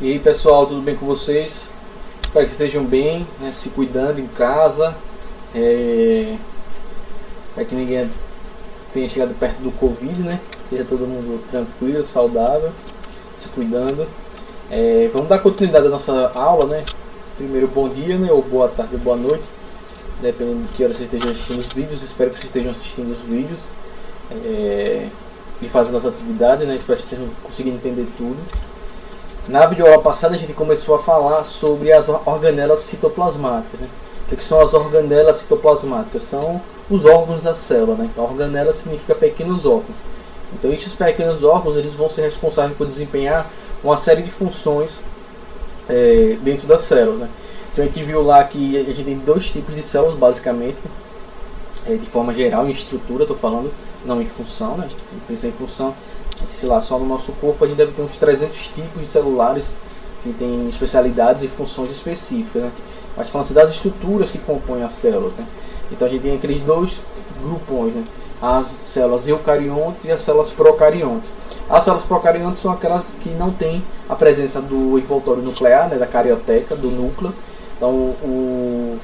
E aí pessoal, tudo bem com vocês? Espero que estejam bem, né, se cuidando em casa, para que ninguém tenha chegado perto do Covid, né? Esteja todo mundo tranquilo, saudável, se cuidando. Vamos dar continuidade à nossa aula, né? Primeiro, bom dia, né? Ou boa tarde, ou boa noite, dependendo de que hora vocês estejam assistindo os vídeos. Espero que vocês estejam assistindo os vídeos e fazendo as atividades, né? Espero que vocês estejam conseguindo entender tudo. Na videoaula passada a gente começou a falar sobre as organelas citoplasmáticas, né? O que são as organelas citoplasmáticas? São os órgãos da célula, né? Então organela significa pequenos órgãos. Então esses pequenos órgãos eles vão ser responsáveis por desempenhar uma série de funções dentro das células, né? Então a gente viu lá que a gente tem dois tipos de células basicamente, né? De forma geral, em estrutura estou falando, não em função, né? A gente pensa em função. Sei lá, só no nosso corpo a gente deve ter uns 300 tipos de celulares que têm especialidades e funções específicas, né? Mas falando das estruturas que compõem as células, né? Então a gente tem aqueles dois grupões, né? As células eucariontes e as células procariontes. As células procariontes são aquelas que não têm a presença do envoltório nuclear, né? Da carioteca, do núcleo. Então o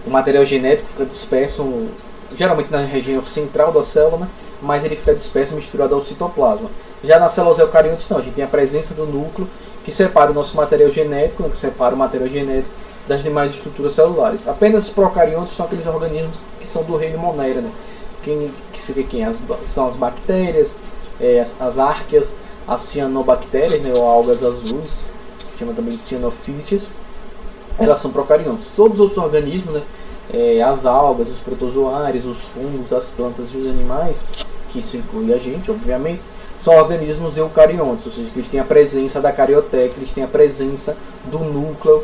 material genético fica disperso geralmente na região central da célula, né? Mas ele fica disperso, misturado ao citoplasma. Já nas células eucariontes não, a gente tem a presença do núcleo que separa o nosso material genético, né, que separa o material genético das demais estruturas celulares. Apenas os procariontes são aqueles organismos que são do reino Monera, né? São as bactérias, as árqueas, as cianobactérias, né, ou algas azuis, que chama também de cianofícias, elas são procariontes. Todos os outros organismos, né, as algas, os protozoários, os fungos, as plantas e os animais, que isso inclui a gente, obviamente, são organismos eucariontes, ou seja, que eles têm a presença da carioteca, eles têm a presença do núcleo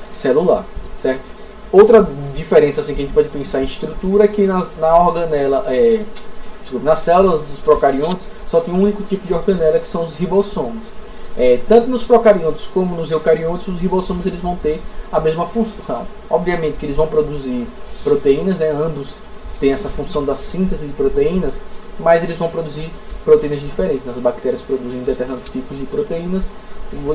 celular, certo? Outra diferença assim, que a gente pode pensar em estrutura é que nas células dos procariontes só tem um único tipo de organela, que são os ribossomos. Tanto nos procariontes como nos eucariontes, os ribossomos eles vão ter a mesma função. Obviamente que eles vão produzir proteínas, né? Ambos têm essa função da síntese de proteínas, mas eles vão produzir proteínas diferentes. As bactérias produzem determinados tipos de proteínas,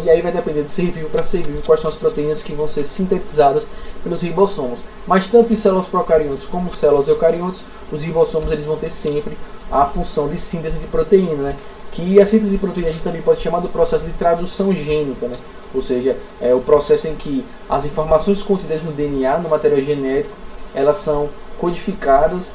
e aí vai depender de ser vivo para ser vivo quais são as proteínas que vão ser sintetizadas pelos ribossomos. Mas tanto em células procariontes como células eucariontes, os ribossomos eles vão ter sempre a função de síntese de proteína, né? Que a síntese de proteína a gente também pode chamar do processo de tradução gênica, né? Ou seja, é o processo em que as informações contidas no DNA, no material genético, elas são codificadas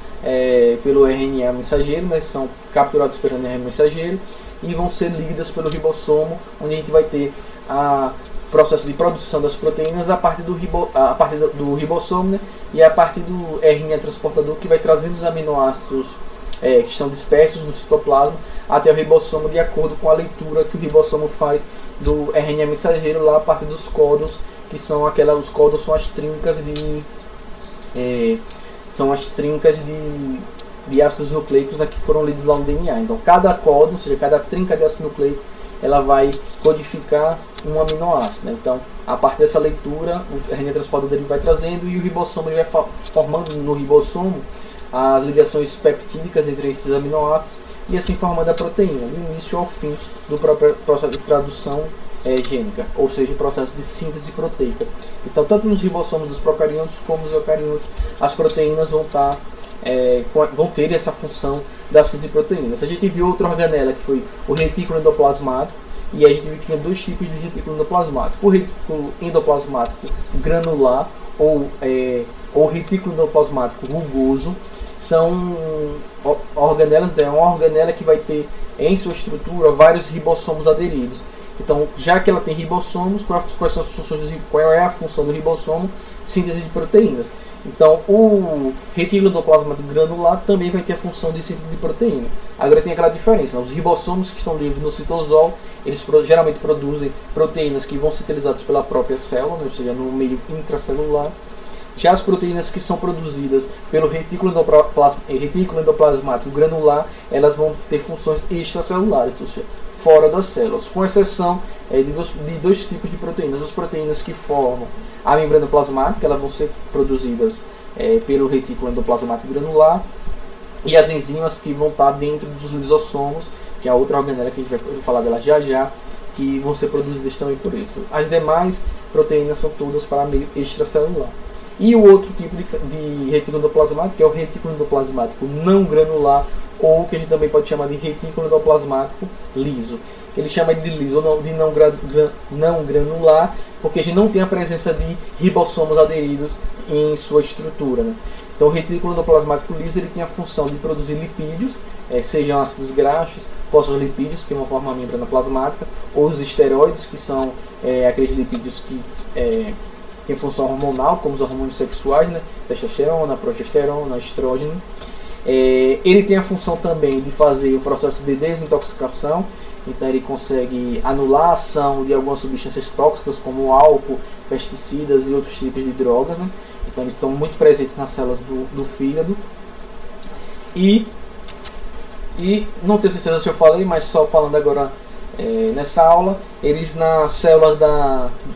pelo RNA mensageiro, né? São capturadas pelo RNA mensageiro e vão ser lidas pelo ribossomo, onde a gente vai ter o processo de produção das proteínas a partir do ribossomo, né? E a partir do RNA transportador, que vai trazendo os aminoácidos que estão dispersos no citoplasma até o ribossomo, de acordo com a leitura que o ribossomo faz do RNA mensageiro lá a partir dos códons, que são os códons são as trincas de ácidos nucleicos, né, que foram lidos lá no DNA. Então cada códon, ou seja, cada trinca de ácido nucleico, ela vai codificar um aminoácido, né? Então a partir dessa leitura o RNA transportador ele vai trazendo, e o ribossomo ele vai formando no ribossomo as ligações peptídicas entre esses aminoácidos, e assim formando a proteína, do início ao fim do próprio processo de tradução gênica, ou seja, o processo de síntese proteica. Então, tanto nos ribossomos dos procariontes como nos eucariontes, as proteínas vão ter essa função da síntese de proteínas. A gente viu outra organela, que foi o retículo endoplasmático, e a gente viu que tinha dois tipos de retículo endoplasmático: o retículo endoplasmático granular ou retículo endoplasmático rugoso. São organelas, é uma organela que vai ter em sua estrutura vários ribossomos aderidos. Então, já que ela tem ribossomos, quais são as funções, qual é a função do ribossomo? Síntese de proteínas. Então, o retículo endoplasmático granular também vai ter a função de síntese de proteína. Agora tem aquela diferença, né? Os ribossomos que estão livres no citosol, eles geralmente produzem proteínas que vão ser utilizadas pela própria célula, né? Ou seja, no meio intracelular. Já as proteínas que são produzidas pelo retículo endoplasmático granular, elas vão ter funções extracelulares, ou seja, fora das células, com exceção de dois tipos de proteínas. As proteínas que formam a membrana plasmática, elas vão ser produzidas pelo retículo endoplasmático granular, e as enzimas que vão estar dentro dos lisossomos, que é a outra organela que a gente vai falar dela já já, que vão ser produzidas também por isso. As demais proteínas são todas para meio extracelular. E o outro tipo de retículo endoplasmático é o retículo endoplasmático não granular, ou que a gente também pode chamar de retículo endoplasmático liso. Ele chama de liso ou de não granular, porque a gente não tem a presença de ribossomos aderidos em sua estrutura, né? Então o retículo endoplasmático liso ele tem a função de produzir lipídios, sejam ácidos graxos, fosfolipídios, que vão formar a membrana plasmática, ou os esteroides, que são aqueles lipídios que têm função hormonal, como os hormônios sexuais, né? Testosterona, progesterona, estrógeno. Ele tem a função também de fazer o processo de desintoxicação, então ele consegue anular a ação de algumas substâncias tóxicas, como álcool, pesticidas e outros tipos de drogas, né? Então eles estão muito presentes nas células do fígado. E não tenho certeza se eu falei, mas só falando agora nessa aula, eles nas células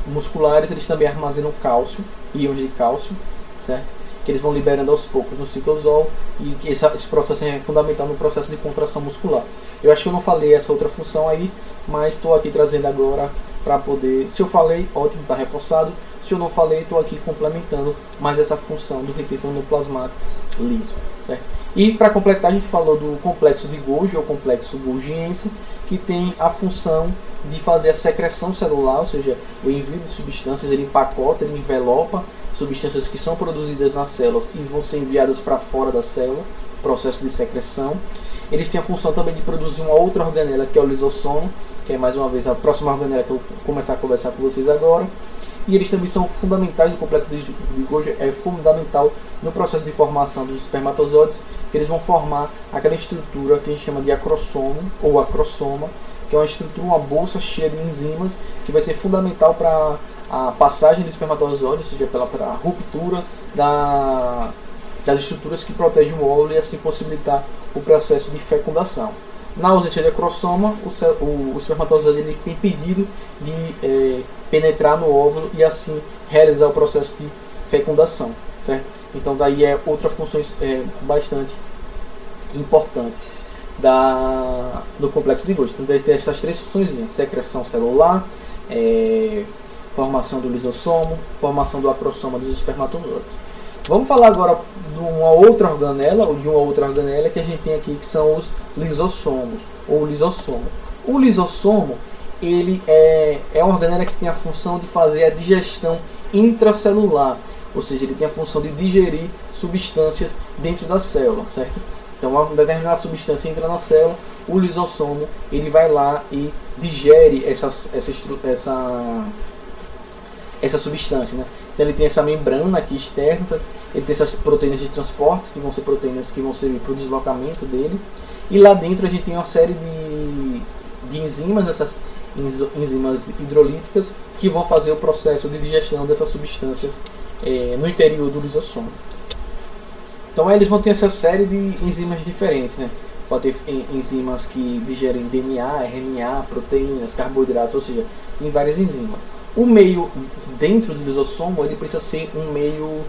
musculares eles também armazenam cálcio, íons de cálcio, certo? Que eles vão liberando aos poucos no citosol, e que esse processo é fundamental no processo de contração muscular. Eu acho que eu não falei essa outra função aí, mas estou aqui trazendo agora para poder... Se eu falei, ótimo, está reforçado. Se eu não falei, estou aqui complementando mais essa função do retículo endoplasmático liso, certo? E para completar, a gente falou do complexo de Golgi, ou complexo golgiense, que tem a função de fazer a secreção celular, ou seja, o envio de substâncias, ele empacota, ele envelopa substâncias que são produzidas nas células e vão ser enviadas para fora da célula, processo de secreção. Eles têm a função também de produzir uma outra organela, que é o lisossomo, que é mais uma vez a próxima organela que eu vou começar a conversar com vocês agora. E eles também são fundamentais, o complexo de Golgi é fundamental no processo de formação dos espermatozoides, que eles vão formar aquela estrutura que a gente chama de acrossomo ou acrossoma, que é uma estrutura, uma bolsa cheia de enzimas, que vai ser fundamental para a passagem do espermatozoide, ou seja, pela ruptura das estruturas que protegem o óvulo e assim possibilitar o processo de fecundação. Na ausência de acrossoma, o espermatozoide ele fica impedido de penetrar no óvulo e assim realizar o processo de fecundação, certo? Então daí é outra função bastante importante do complexo de Golgi. Então ele tem essas três funções: secreção celular, formação do lisossomo, formação do acrossoma dos espermatozoides. Vamos falar agora de uma outra organela, que a gente tem aqui, que são os lisossomos, ou lisossomo. O lisossomo, ele é uma organela que tem a função de fazer a digestão intracelular, ou seja, ele tem a função de digerir substâncias dentro da célula, certo? Então, uma determinada substância entra na célula, o lisossomo, ele vai lá e digere essa substância, né? Então ele tem essa membrana aqui externa, ele tem essas proteínas de transporte, que vão ser proteínas que vão servir para o deslocamento dele, e lá dentro a gente tem uma série de enzimas, essas enzimas hidrolíticas, que vão fazer o processo de digestão dessas substâncias no interior do lisossomo. Então eles vão ter essa série de enzimas diferentes, né? Pode ter enzimas que digerem DNA, RNA, proteínas, carboidratos, ou seja, tem várias enzimas. O meio dentro do lisossomo ele precisa ser um meio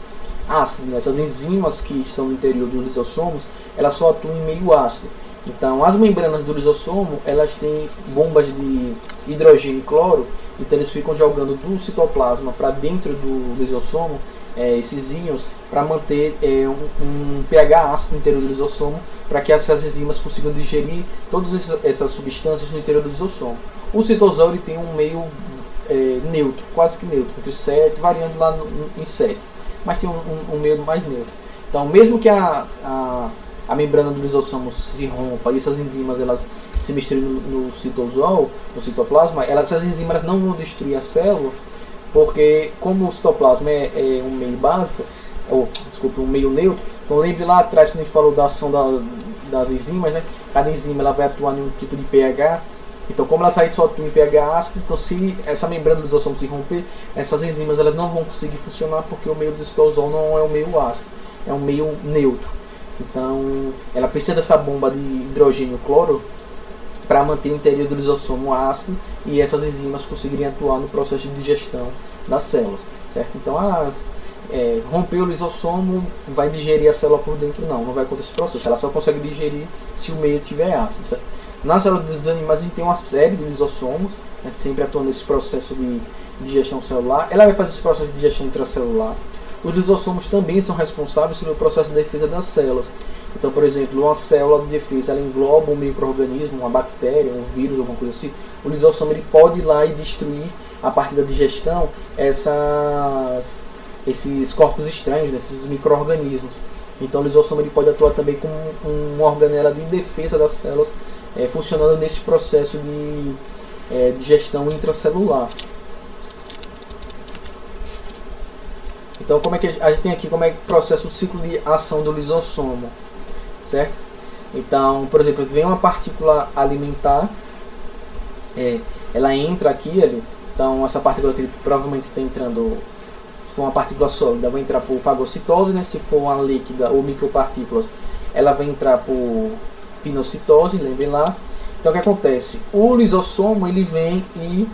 ácido, né? Essas enzimas que estão no interior dos lisossomos, elas só atuam em meio ácido. Então as membranas do lisossomo, elas têm bombas de hidrogênio e cloro, então eles ficam jogando do citoplasma para dentro do lisossomo esses íons para manter um pH ácido no interior do lisossomo, para que essas enzimas consigam digerir todas essas substâncias no interior do lisossomo. O citosol ele tem um meio neutro, quase que neutro, entre 7, variando lá em 7, mas tem um meio mais neutro. Então, mesmo que a membrana do lisossomo se rompa e essas enzimas elas se misturem no citosol, no citoplasma, essas enzimas não vão destruir a célula, porque como o citoplasma é um meio básico, um meio neutro. Então lembre lá atrás quando a gente falou da ação das enzimas, né? Cada enzima ela vai atuar em um tipo de pH. Então, como ela sai só em pH ácido, então se essa membrana do lisossomo se romper, essas enzimas elas não vão conseguir funcionar, porque o meio do citosol não é um meio ácido, é um meio neutro. Então, ela precisa dessa bomba de hidrogênio e cloro para manter o interior do lisossomo ácido e essas enzimas conseguirem atuar no processo de digestão das células, certo? Então, romper o lisossomo vai digerir a célula por dentro? Não vai acontecer esse processo, ela só consegue digerir se o meio estiver ácido, certo? Na célula dos animais a gente tem uma série de lisossomos, né, sempre atuando nesse processo de digestão celular. Ela vai fazer esse processo de digestão intracelular. Os lisossomos também são responsáveis pelo processo de defesa das células. Então, por exemplo, uma célula de defesa ela engloba um micro-organismo, uma bactéria, um vírus, alguma coisa assim. O lisossomo ele pode ir lá e destruir, a partir da digestão, esses corpos estranhos, né, esses micro-organismos. Então, o lisossomo ele pode atuar também como uma organela de defesa das células, funcionando nesse processo de digestão intracelular. Então, como é que a gente tem aqui como é que processa o ciclo de ação do lisossomo, certo? Então, por exemplo, vem uma partícula alimentar, ela entra aqui, então essa partícula que provavelmente está entrando, se for uma partícula sólida, vai entrar por fagocitose, né? Se for uma líquida ou micropartículas, ela vai entrar por pinocitose, lembrem lá. Então, o que acontece? O lisossomo ele vem e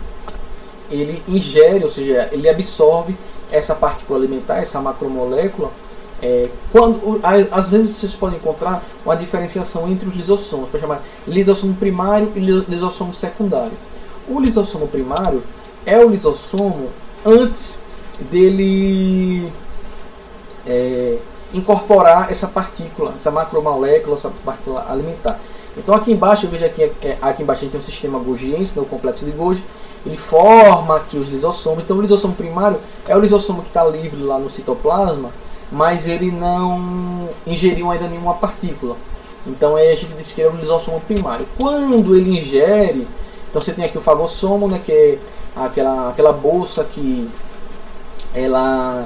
ele ingere, ou seja, ele absorve essa partícula alimentar, essa macromolécula. Às vezes vocês podem encontrar uma diferenciação entre os lisossomos, para chamar lisossomo primário e lisossomo secundário. O lisossomo primário é o lisossomo antes dele incorporar essa partícula, essa macromolécula, essa partícula alimentar. Então aqui embaixo, eu vejo aqui embaixo a gente tem um sistema Golgiense, o complexo de Golgi. Ele forma aqui os lisossomos. Então o lisossomo primário é o lisossomo que está livre lá no citoplasma, mas ele não ingeriu ainda nenhuma partícula. Então aí a gente diz que é o lisossomo primário. Quando ele ingere, então você tem aqui o fagossomo, né, que é aquela bolsa que ela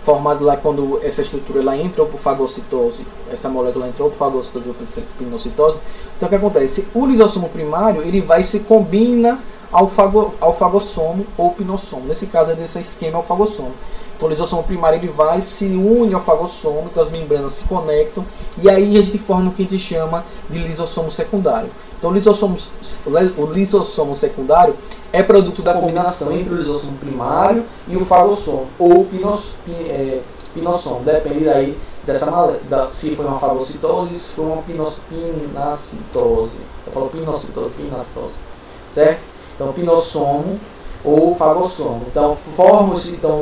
formada lá quando essa estrutura ela entrou por fagocitose, essa molécula entrou por fagocitose ou por pinocitose. Então o que acontece? O lisossomo primário ele vai se combina ao fagossomo ou pinossomo. Nesse caso, desse esquema é o fagossomo. Então o lisossomo primário ele vai, se une ao fagossomo, então as membranas se conectam e aí a gente forma o que a gente chama de lisossomo secundário. Então o lisossomo secundário é produto da combinação entre o lisossomo primário e o fagossomo ou pinossomo, depende aí se foi uma fagocitose, se foi uma pinacitose. Eu falo pinocitose, certo? Então pinossomo ou fagossomo. Então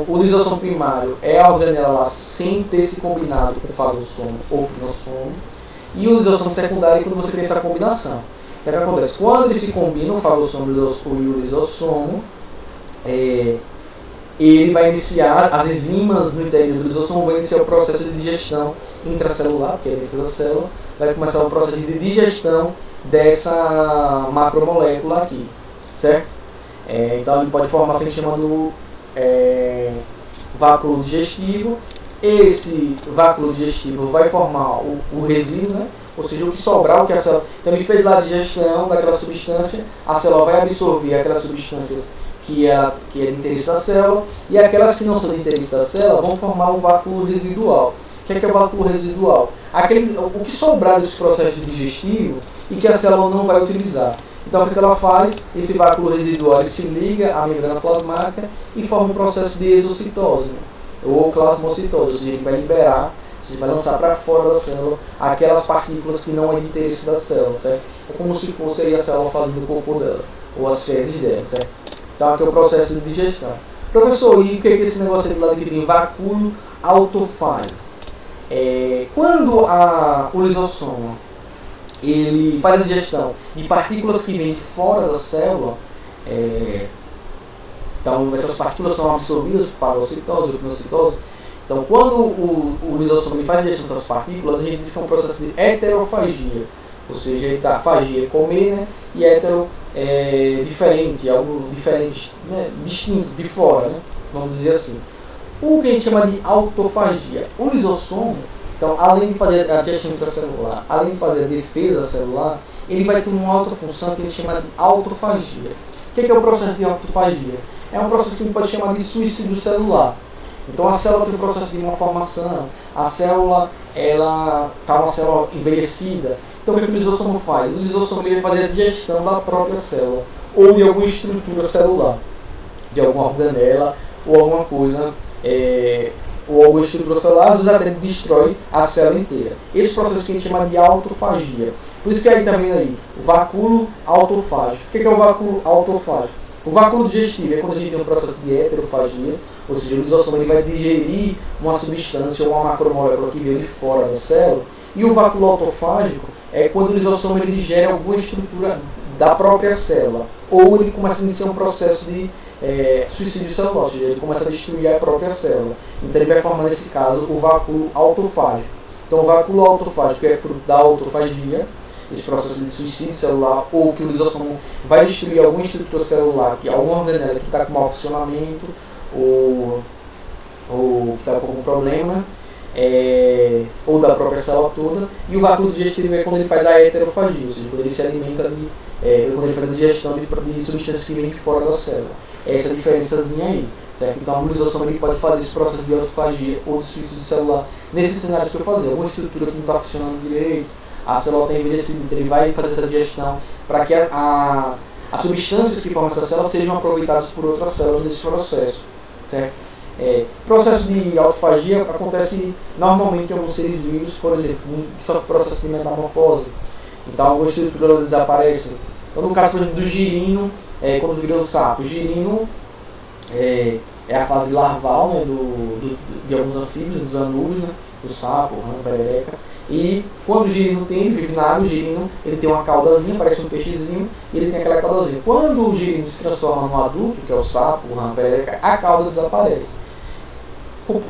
o lisossomo primário é a organela lá sem ter se combinado com o fagossomo ou pinossomo. E o lisossomo secundário é quando você tem essa combinação. O que acontece? Quando eles se combinam, o fagossomo e o lisossomo, ele vai iniciar, as enzimas no interior do lisossomo vão iniciar o processo de digestão intracelular, porque é dentro da célula, vai começar o processo de digestão dessa macromolécula aqui, certo? Então ele pode formar o que a gente chama do vácuo digestivo. Esse vácuo digestivo vai formar o resíduo, né? Ou seja, o que sobrar, o que a célula... Então ele fez lá a digestão daquela substância, a célula vai absorver aquelas substâncias que é de interesse da célula, e aquelas que não são de interesse da célula vão formar o vácuo residual. O que é o vácuo residual? O que sobrar desse processo digestivo e que a célula não vai utilizar. Então o que ela faz? Esse vácuo residual se liga à membrana plasmática e forma um processo de exocitose, né? Ou plasmocitose, ou seja, ele vai liberar, você vai lançar para fora da célula aquelas partículas que não é de interesse da célula, certo? É como se fosse aí a célula fazendo o cocô dela, ou as fezes dela, certo? Então aqui é o processo de digestão. Professor, e o que é esse negócio de lá que tem vácuo autofágico? Quando o lisossomo ele faz a digestão de partículas que vêm fora da célula, então essas partículas são absorvidas por fagocitose ou pinocitose. Então quando o lisossomo faz a digestão dessas partículas, a gente diz que é um processo de heterofagia, ou seja, fagia é comer, né? E hétero é diferente, algo diferente, né? Distinto, de fora, né? Vamos dizer assim. O que a gente chama de autofagia. O lisossomo, então, além de fazer a digestão intracelular, além de fazer a defesa celular, ele vai ter uma outra função que a gente chama de autofagia. O que é o processo de autofagia? É um processo que a gente pode chamar de suicídio celular. Então a célula tem um processo de uma formação, a célula está uma célula envelhecida. Então o que o lisossomo faz? O lisossomo vai fazer a digestão da própria célula ou de alguma estrutura celular, de alguma organela ou alguma coisa ou alguma estrutura celular, às vezes até destrói a célula inteira. Esse processo que a gente chama de autofagia. Por isso que aí também aí, o vacúolo autofágico. O que é o vacúolo autofágico? O vacúolo digestivo é quando a gente tem um processo de heterofagia, ou seja, o lisossoma ele vai digerir uma substância ou uma macromolécula que veio de fora da célula. E o vacúolo autofágico é quando o lisossoma ele digere alguma estrutura da própria célula, ou ele começa a iniciar um processo de suicídio celular, ou seja, ele começa a destruir a própria célula. Então ele vai formar, nesse caso, o vacúolo autofágico. Então o vacúolo autofágico é fruto da autofagia, esse processo de suicídio celular, ou que o lisossoma vai destruir alguma estrutura celular, que alguma organela que está com mau funcionamento, ou que está com algum problema, ou da própria célula toda. E o vacúolo digestivo é quando ele faz a heterofagia, ou seja, quando ele se alimenta quando ele faz a digestão de substâncias que vêm de fora da célula. Essa diferençazinha aí, certo? Então o lisossoma ele pode fazer esse processo de autofagia ou de suicídio celular nesses cenários que eu falei, alguma estrutura que não está funcionando direito, a célula está envelhecida, então ele vai fazer essa digestão para que as substâncias que formam essa célula sejam aproveitadas por outras células nesse processo, certo? O processo de autofagia acontece normalmente em alguns seres vivos, por exemplo, que sofrem processo de metamorfose. Então alguma estrutura desaparece. Então no caso, por exemplo, do girino, quando virou o sapo, o girino é a fase larval, né, de alguns anfíbios, dos anúbios, né, do sapo, rã, perereca. E quando o girino ele vive na água, o girino ele tem uma caudazinha, parece um peixezinho, e ele tem aquela caudazinha. Quando o girino se transforma no adulto, que é o sapo, o rã, perereca, a cauda desaparece.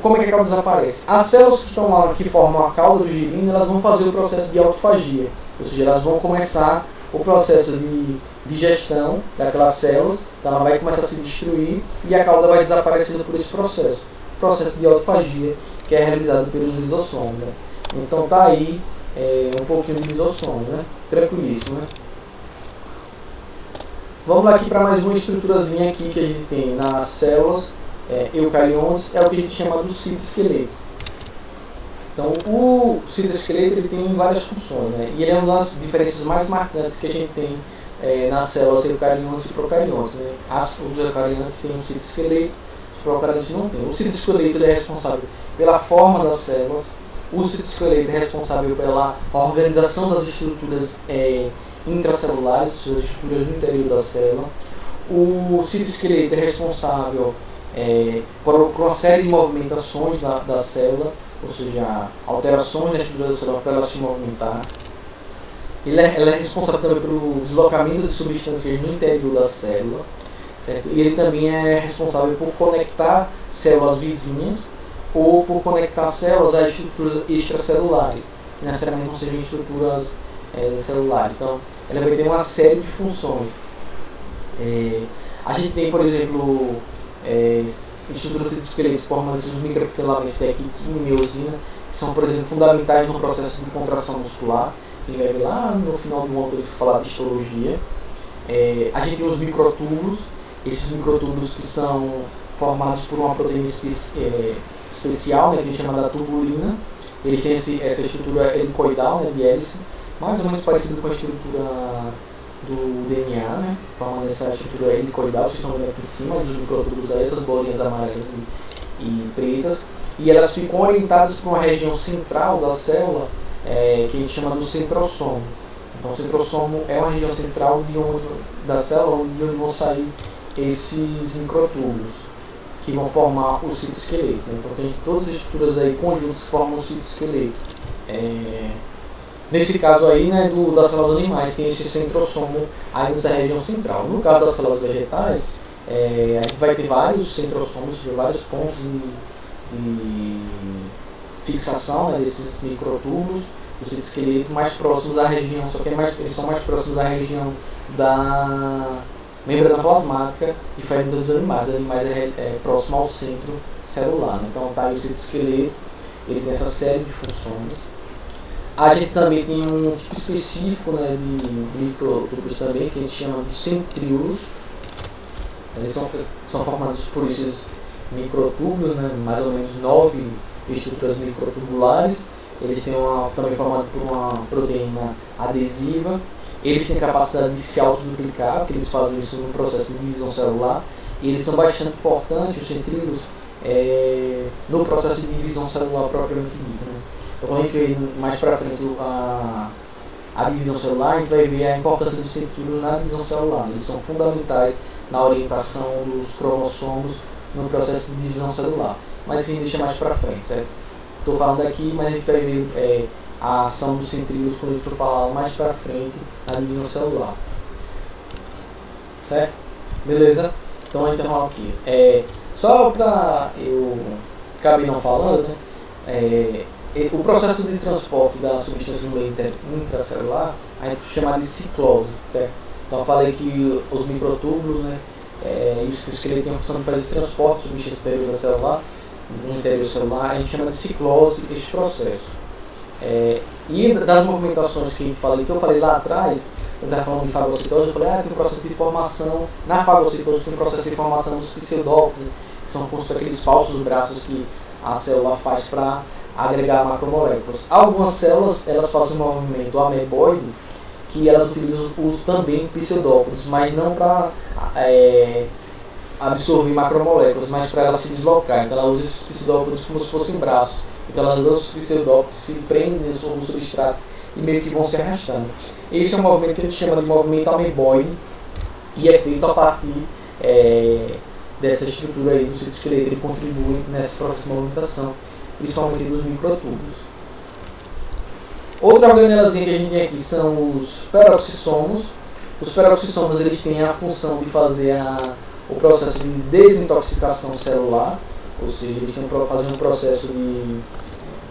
Como é que a cauda desaparece? As células que estão lá, que formam a cauda do girino, elas vão fazer o processo de autofagia, ou seja, elas vão começar o processo de digestão daquelas células, então ela vai começar a se destruir e a cauda vai desaparecendo por esse processo. Processo de autofagia que é realizado pelos lisossomas. Né? Então tá aí um pouquinho de lisossoma, né? Tranquilíssimo, né? Vamos lá aqui para mais uma estruturazinha aqui que a gente tem nas células eucariontes, é o que a gente chama do citoesqueleto. Então o citoesqueleto ele tem várias funções, né? E ele é uma das diferenças mais marcantes que a gente tem nas células eucariontes e procariontes. Né? Os eucariontes têm um citoesqueleto, os procariontes não têm. O citoesqueleto ele é responsável pela forma das células, o citoesqueleto é responsável pela organização das estruturas intracelulares, as estruturas do interior da célula. O citoesqueleto é responsável por uma série de movimentações da célula, ou seja, alterações na estrutura da célula para ela se movimentar. Ela é responsável também pelo deslocamento de substâncias no interior da célula, certo? E ele também é responsável por conectar células vizinhas ou por conectar células a estruturas extracelulares, que necessariamente não sejam estruturas celulares. Então, ela vai ter uma série de funções. A gente tem, por exemplo, estruturas citoesqueléticas formando esses microfilamentos de quitina e miosina, que são, por exemplo, fundamentais no processo de contração muscular. Quem vai ver lá no final do módulo ele falar de histologia. A gente tem os microtúbulos, esses microtúbulos que são formados por uma proteína especial, né, que a gente chama da tubulina. Eles têm essa estrutura helicoidal, né, de hélice, mais ou menos parecida com a estrutura do DNA, né, formando essa estrutura helicoidal. Vocês estão vendo aqui em cima dos microtúbulos, essas bolinhas amarelas e pretas, e elas ficam orientadas para uma região central da célula, que a gente chama do centrosomo. Então o centrosomo é uma região central da célula de onde vão sair esses microtúbulos que vão formar o citoesqueleto. Então tem todas as estruturas aí conjuntas que formam o citoesqueleto. Nesse caso aí, né, das células animais, tem esse centrosomo aí nessa região central. No caso das células vegetais, a gente vai ter vários centrosomos, vários pontos de fixação, né, desses microtúbulos, do citoesqueleto mais próximos da região, só que eles são mais próximos da região da membrana plasmática, diferente dos animais. Os animais é próximo ao centro celular, né? Então tá aí o citoesqueleto, ele tem essa série de funções. A gente também tem um tipo específico, né, de microtúbulos também, que a gente chama de centríolos. Eles são formados por esses microtúbulos, né, mais ou menos 9 estruturas microtubulares. Eles têm também formado por uma proteína adesiva. Eles têm capacidade de se autoduplicar, porque eles fazem isso no processo de divisão celular. E eles são bastante importantes, os centríolos, no processo de divisão celular propriamente dito, né? Então quando a gente vê mais para frente a divisão celular, a gente vai ver a importância dos centríolos na divisão celular. Eles são fundamentais na orientação dos cromossomos no processo de divisão celular. Mas sim, deixa mais para frente, certo? Estou falando aqui, mas a gente vai ver a ação dos centríolos quando a gente for falar mais para frente na divisão celular. Certo? Beleza? Então, aqui. Só para eu acabei não falando, né? O processo de transporte da substância no meio intracelular a gente chama de ciclose, certo? Então eu falei que os microtúbulos, né, e o esqueleto têm a função de fazer esse transporte de substância interior celular, no interior celular, a gente chama de ciclose esse processo. E das movimentações que eu falei lá atrás, eu estava falando de fagocitose, eu falei, tem um processo de formação, na fagocitose tem um processo de formação dos pseudócitos, que são aqueles falsos braços que a célula faz para agregar macromoléculas. Algumas células elas fazem um movimento ameboide que elas utilizam também pseudópodos, mas não para absorver macromoléculas, mas para elas se deslocar. Então ela usa esses pseudópodos como se fossem braços. Então elas lançam os pseudópodos, se prendem no substrato e meio que vão se arrastando. Esse é um movimento que a gente chama de movimento ameboide e é feito a partir dessa estrutura aí do citoesqueleto. Ele contribui nessa processo de movimentação, principalmente dos microtúbulos. Outra organelazinha que a gente tem aqui são os peroxissomos. Os peroxissomos eles têm a função de fazer o processo de desintoxicação celular, ou seja, eles têm que fazer um processo de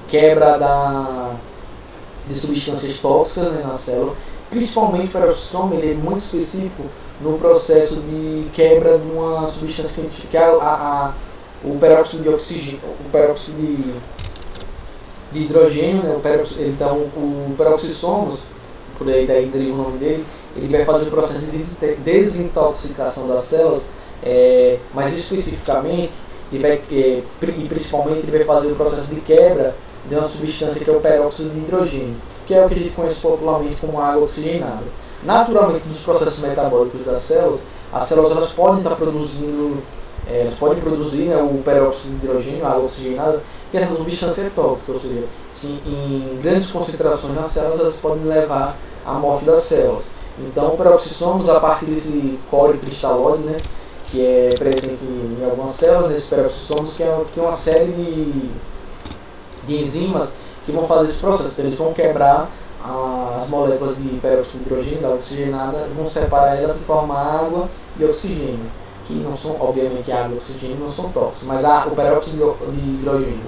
quebra de substâncias tóxicas, né, na célula. Principalmente o peroxissoma ele é muito específico no processo de quebra de uma substância que é o peróxido de oxigênio, o peróxido de hidrogênio, né? Então o peroxissomos, por aí daí deriva o nome dele, ele vai fazer o processo de desintoxicação das células, mas especificamente e principalmente ele vai fazer o processo de quebra de uma substância que é o peróxido de hidrogênio, que é o que a gente conhece popularmente como água oxigenada. Naturalmente, nos processos metabólicos das células, as células elas podem estar produzindo, podem produzir, né, o peróxido de hidrogênio, a água oxigenada, que é essa substância tóxica, ou seja, em grandes concentrações nas células, elas podem levar à morte das células. Então, o peroxissomos, a partir desse core cristalóide, né, que é presente em algumas células, nesses peroxissomos, que tem uma série de enzimas que vão fazer esse processo. Então, eles vão quebrar as moléculas de peróxido de hidrogênio, da oxigenada, vão separar elas e formar água e oxigênio, que não são, obviamente, água e oxigênio não são tóxicos, mas o peróxido de hidrogênio,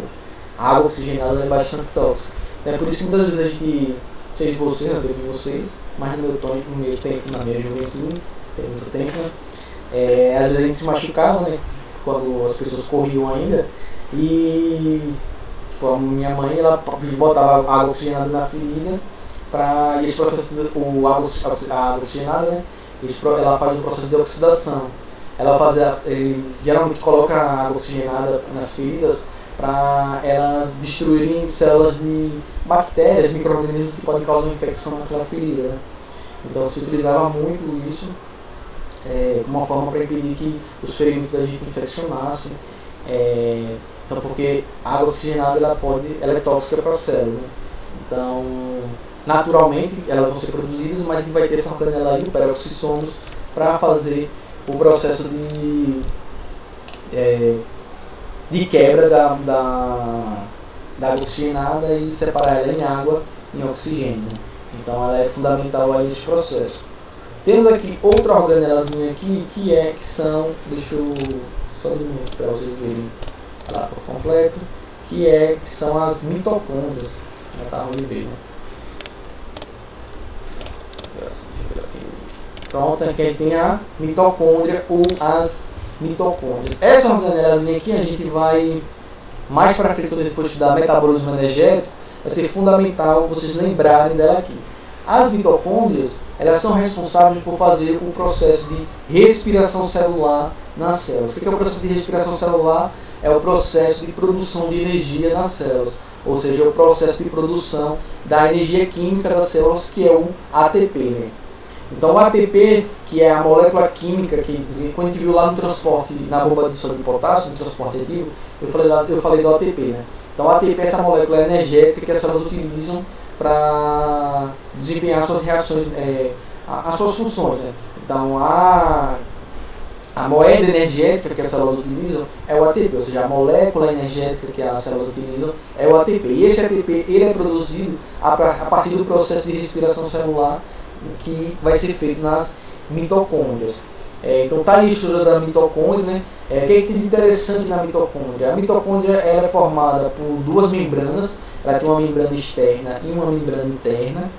a água oxigenada é bastante tóxica. Então, é por isso que muitas vezes a gente, sei de vocês, não teve vocês, mas no meu tempo, na minha juventude, tem muito tempo, né? Às vezes a gente se machucava, né, quando as pessoas corriam ainda, e tipo, a minha mãe ela botava água oxigenada na ferida, e esse processo, a água oxigenada, né, ela faz um processo de oxidação. Ele geralmente coloca a água oxigenada nas feridas para elas destruírem células de bactérias, micro-organismos que podem causar infecção naquela ferida, né? Então se utilizava muito isso como uma forma para impedir que os ferimentos da gente infeccionassem. Então, porque a água oxigenada ela é tóxica para as células, né? Então, naturalmente elas vão ser produzidas, mas a gente vai ter essa organela aí, o peroxissomos, para fazer o processo de quebra da água oxigenada e separar ela em água e em oxigênio. Então ela é fundamental aí nesse processo. Temos aqui outra organelazinha aqui que são, deixa eu só diminuir para vocês verem lá por completo, que são as mitocôndrias. Já tá ruim de ver, né? Pronto, aqui a gente tem a mitocôndria ou as mitocôndrias. Essa organelazinha aqui a gente vai, mais para frente, quando a gente for estudar metabolismo energético, vai ser fundamental vocês lembrarem dela aqui. As mitocôndrias, elas são responsáveis por fazer o processo de respiração celular nas células. O que é o processo de respiração celular? É o processo de produção de energia nas células, ou seja, é o processo de produção da energia química das células, que é o ATP, né? Então o ATP, que é a molécula química que quando a gente viu lá no transporte, na bomba de sódio de potássio, no transporte ativo, eu falei do ATP, né? Então o ATP é essa molécula energética que as células utilizam para desempenhar suas reações, as suas funções, né? Então a moeda energética que as células utilizam é o ATP, ou seja, a molécula energética que as células utilizam é o ATP. E esse ATP ele é produzido a partir do processo de respiração celular que vai ser feito nas mitocôndrias. Então está aí a estrutura da mitocôndria, né? O que é que tem de interessante na mitocôndria? A mitocôndria ela é formada por duas membranas, ela tem uma membrana externa e uma membrana interna.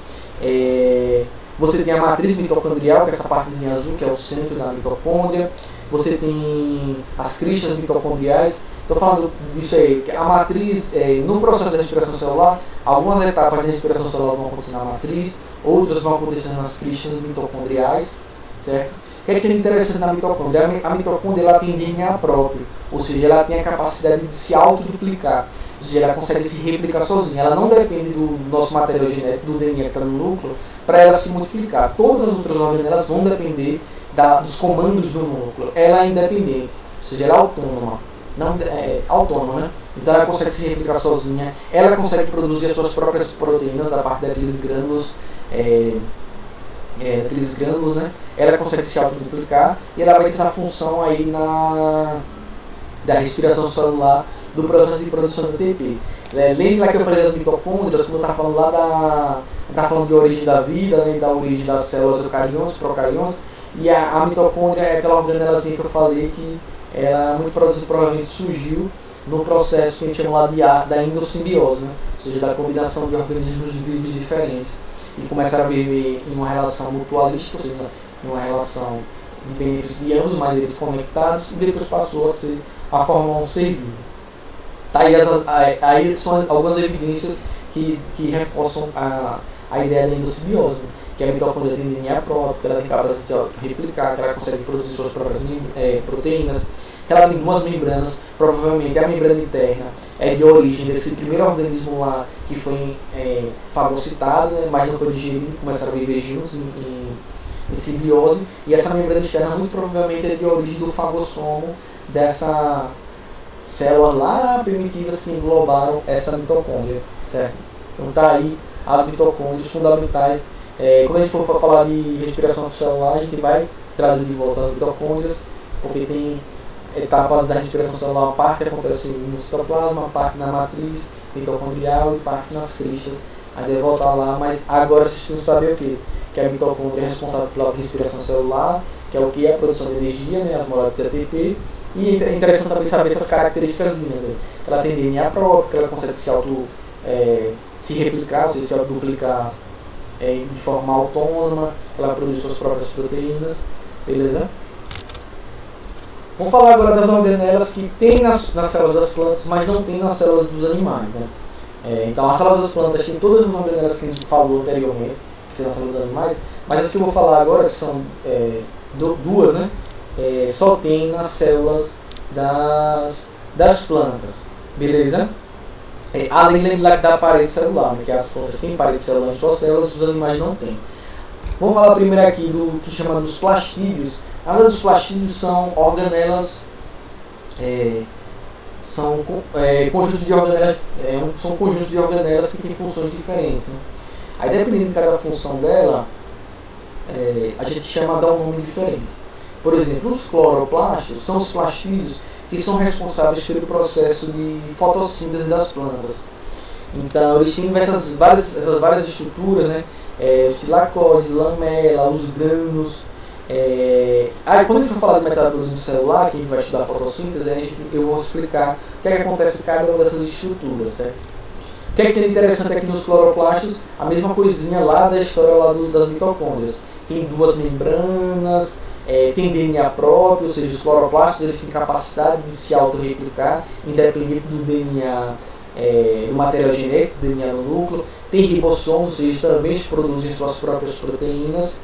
Você tem a matriz mitocondrial, que é essa partezinha azul, que é o centro da mitocôndria. Você tem as cristas mitocondriais. Estou falando disso aí, que a matriz, no processo de respiração celular, algumas etapas de respiração celular vão acontecer na matriz, outras vão acontecer nas cristas mitocondriais, certo? O que é que é interessante na mitocôndria? A mitocôndria ela tem DNA próprio, ou seja, ela tem a capacidade de se autoduplicar. Ou seja, ela consegue se replicar sozinha. Ela não depende do nosso material genético, do DNA que está no núcleo, para ela se multiplicar. Todas as outras organelas vão depender dos comandos do núcleo. Ela é independente, ou seja, ela é autônoma. Não, autônoma, né? Então ela consegue se replicar sozinha. Ela consegue produzir as suas próprias proteínas a partir daqueles grânulos, né? Ela consegue se autoduplicar e ela vai ter essa função aí da respiração celular do processo de produção de ATP. Lembra lá que eu falei das mitocôndrias, como eu estava falando lá falando de origem da vida, né, da origem das células eucariontes, procariontes, e a mitocôndria é aquela organelazinha que eu falei que ela muito provavelmente surgiu no processo que a gente chama lá da endossimbiose, né? Ou seja, da combinação de organismos vivos diferentes e começaram a viver em uma relação mutualista, ou seja, em uma relação de benefício de ambos, mas eles conectados, e depois passou a formar um ser vivo. Tá, aí são algumas evidências que reforçam a ideia da endossimbiose, né? Que a mitocôndria tem DNA próprio, que ela tem capacidade de se replicar, que ela consegue produzir suas próprias proteínas, que ela tem duas membranas, provavelmente a membrana interna é de origem desse primeiro organismo lá que foi fagocitado, né, mas não foi digerido, começaram a viver juntos em simbiose, e essa membrana externa muito provavelmente é de origem do fagossomo dessa células lá primitivas que englobaram essa mitocôndria, certo? Então tá aí as mitocôndrias fundamentais. Quando a gente for falar de respiração celular, a gente vai trazer de volta as mitocôndrias, porque tem etapas da respiração celular, uma parte acontece no citoplasma, uma parte na matriz mitocondrial e parte nas cristas. A gente vai voltar lá, mas agora vocês precisam saber o quê? Que a mitocôndria é responsável pela respiração celular, que é o que? A produção de energia, né, as moléculas de ATP. E é interessante também saber essas características, né? Que ela tem DNA próprio, que ela consegue se replicar, ou seja, se autoduplicar de forma autônoma, que ela produz suas próprias proteínas, beleza? Vamos falar agora das organelas que tem nas células das plantas, mas não tem nas células dos animais, né? Então as células das plantas têm todas as organelas que a gente falou anteriormente, que tem nas células dos animais, mas as que eu vou falar agora, que são duas, né? Só tem nas células das plantas, beleza? Além de lembrar da parede celular, né, que as plantas têm parede celular em suas células, os animais não têm. Vamos falar primeiro aqui do que chama dos plastídeos. Na verdade, os plastídeos são organelas, são conjuntos de organelas, são conjuntos de organelas que têm funções diferentes, né? Aí, dependendo de cada função dela, a gente chama de um nome diferente. Por exemplo, os cloroplastos são os plastídeos que são responsáveis pelo processo de fotossíntese das plantas. Então, eles têm essas várias estruturas, né? Os tilacóides, lamela, os grânulos. Quando a gente for falar de metabolismo celular, que a gente vai estudar fotossíntese, eu vou explicar o que acontece em cada uma dessas estruturas, certo? O que tem de interessante aqui nos cloroplastos? A mesma coisinha lá da história lá das mitocôndrias. Tem duas membranas, tem DNA próprio, ou seja, os cloroplastos eles têm capacidade de se autorreplicar, independente do DNA, do material genético, do DNA no núcleo. Tem ribossomos, eles também produzem suas próprias proteínas,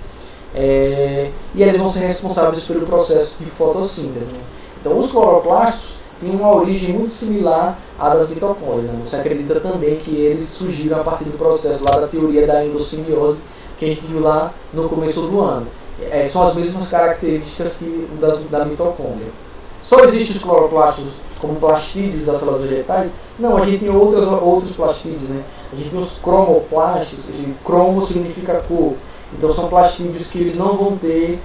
e eles vão ser responsáveis pelo processo de fotossíntese, né? Então, os cloroplastos têm uma origem muito similar à das mitocôndrias, né? Você acredita também que eles surgiram a partir do processo lá da teoria da endossimbiose, que que a gente viu lá no começo do ano. São as mesmas características que da mitocôndria. Só existem os cloroplastos como plastídeos das células vegetais? Não, a gente tem outros plastídeos, né? A gente tem os cromoplastos, cromo significa cor. Então são plastídeos que eles não vão ter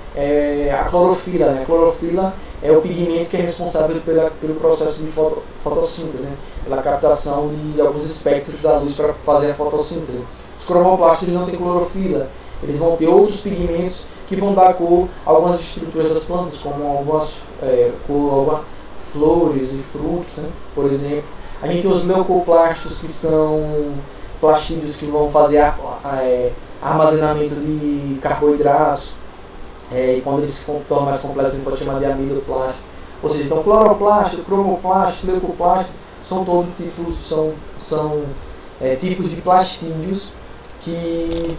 a clorofila, né? A clorofila é o pigmento que é responsável pelo processo de fotossíntese, né? Pela captação de alguns espectros da luz para fazer a fotossíntese. Os cromoplastos não têm clorofila, eles vão ter outros pigmentos que vão dar cor a algumas estruturas das plantas, como algumas flores e frutos, né? Por exemplo. A gente tem os leucoplastos, que são plastídeos que vão fazer armazenamento de carboidratos, e quando eles se tornam mais complexos a gente pode chamar de amiloplasto. Ou seja, então cloroplasto, cromoplasto, leucoplasto são todos tipos de plastídeos que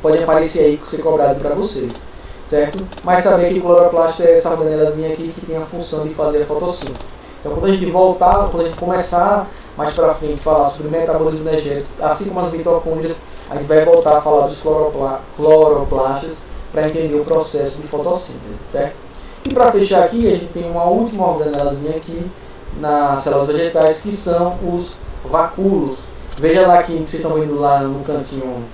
podem aparecer aí ser cobrado para vocês, certo? Mas saber que o cloroplasto é essa organelazinha aqui que tem a função de fazer a fotossíntese. Então quando a gente começar mais para frente a falar sobre metabolismo energético, assim como as mitocôndrias, a gente vai voltar a falar dos cloroplastos para entender o processo de fotossíntese, certo? E para fechar aqui, a gente tem uma última organelazinha aqui nas células vegetais, que são os vacúolos. Veja lá que vocês estão vendo lá no cantinho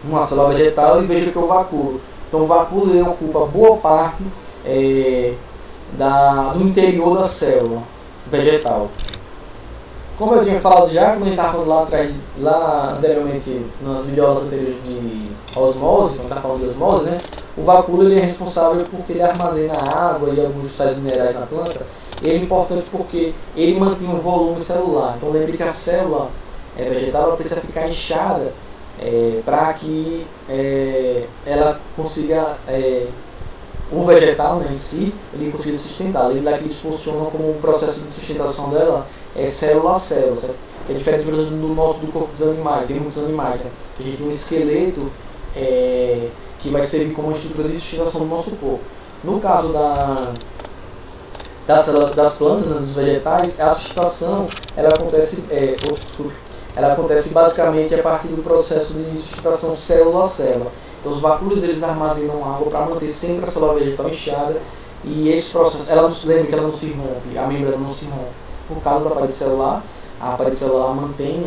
uma célula vegetal e veja que é o vacúolo. Então o vacúolo ele ocupa boa parte do interior da célula vegetal. Como eu tinha falado já, quando a gente estava falando lá anteriormente, nas videoaulas anteriores de osmose, quando estava falando de osmose, né, o vacúolo ele é responsável porque ele armazena água e alguns sais minerais na planta. Ele é importante porque ele mantém um volume celular. Então lembre que a célula vegetal ela precisa ficar inchada para que ela consiga, o vegetal, né, em si, ele consiga sustentar. Lembra que eles funcionam como um processo de sustentação dela célula a célula, certo? Que é diferente do corpo dos animais. Tem muitos animais, né? A gente tem um esqueleto que vai servir como uma estrutura de sustentação do nosso corpo. No caso das plantas, né, dos vegetais, a sustentação ela acontece basicamente a partir do processo de sustentação célula a célula. Então os vacúolos eles armazenam água para manter sempre a célula vegetal inchada, e esse processo, lembra que ela não se rompe, a membrana não se rompe por causa da parede celular. A parede celular mantém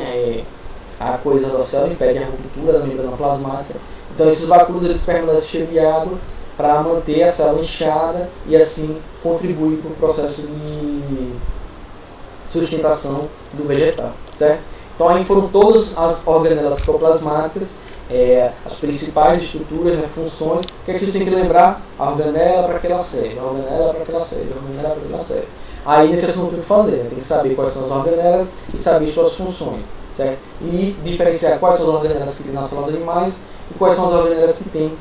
a coesão da célula, impede a ruptura da membrana plasmática. Então esses vacúolos eles permanecem cheios de água para manter a célula inchada e assim contribuir para o processo de sustentação do vegetal, certo? Então aí foram todas as organelas citoplasmáticas, as principais estruturas, né, funções. O que é que vocês têm que lembrar? A organela para aquela serve, a organela para aquela serve, a organela para aquela serve. Aí nesse assunto tem que fazer, né? Tem que saber quais são as organelas e saber suas funções, certo? E diferenciar quais são as organelas que tem nas células animais e quais são as organelas que tem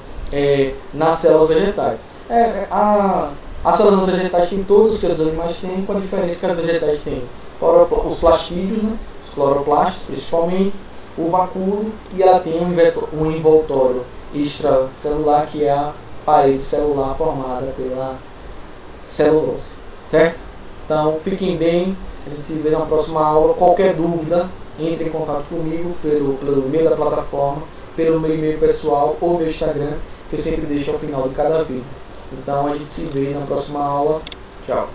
nas células vegetais. As células vegetais têm todos que os animais têm, com a diferença que as vegetais têm os plastídeos, né? Os cloroplastos principalmente, o vacúolo, e ela tem um envoltório extracelular, que é a parede celular formada pela celulose, certo? Então fiquem bem, a gente se vê na próxima aula. Qualquer dúvida, entre em contato comigo pelo e-mail da plataforma, pelo meu e-mail pessoal ou meu Instagram, que eu sempre deixo ao final de cada vídeo. Então a gente se vê na próxima aula. Tchau!